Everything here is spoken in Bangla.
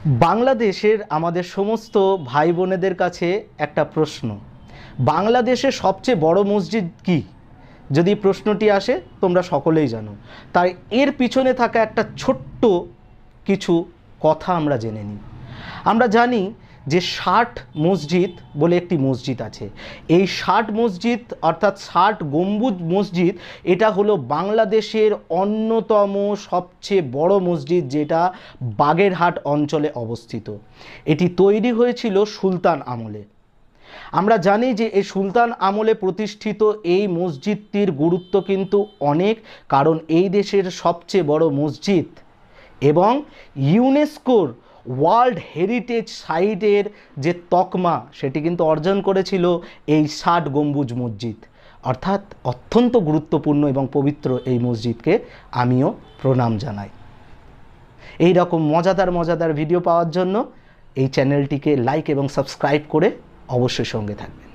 বাংলাদেশের আমাদের সমস্ত ভাই বোনেদের কাছে একটা প্রশ্ন, বাংলাদেশের সবচেয়ে বড় মসজিদ কি? যদি প্রশ্নটি আসে তোমরা সকলেই জানো, তাই এর পিছনে থাকা একটা ছোট্ট কিছু কথা আমরা জেনে নিই। আমরা জানি যে 60 মসজিদ বলে একটি মসজিদ আছে। এই 60 মসজিদ অর্থাৎ 60 গম্বুজ মসজিদ, এটা হলো বাংলাদেশের অন্যতম সবচেয়ে বড় মসজিদ, যেটা বাগেরহাট অঞ্চলে অবস্থিত। এটি তৈরি হয়েছিল সুলতান আমলে। আমরা জানি যে এই সুলতান আমলে প্রতিষ্ঠিত এই মসজিদটির গুরুত্ব কিন্তু অনেক, কারণ এই দেশের সবচেয়ে বড় মসজিদ এবং ইউনেস্কোর ওয়ার্ল্ড হেরিটেজ সাইটের যে তকমা সেটি কিন্তু অর্জন করেছিল এই 60 গম্বুজ মসজিদ। অর্থাৎ অত্যন্ত গুরুত্বপূর্ণ এবং পবিত্র এই মসজিদকে আমিও প্রণাম জানাই। এই রকম মজাদার ভিডিও পাওয়ার জন্য এই চ্যানেলটিকে লাইক এবং সাবস্ক্রাইব করে অবশ্যই সঙ্গে থাকবেন।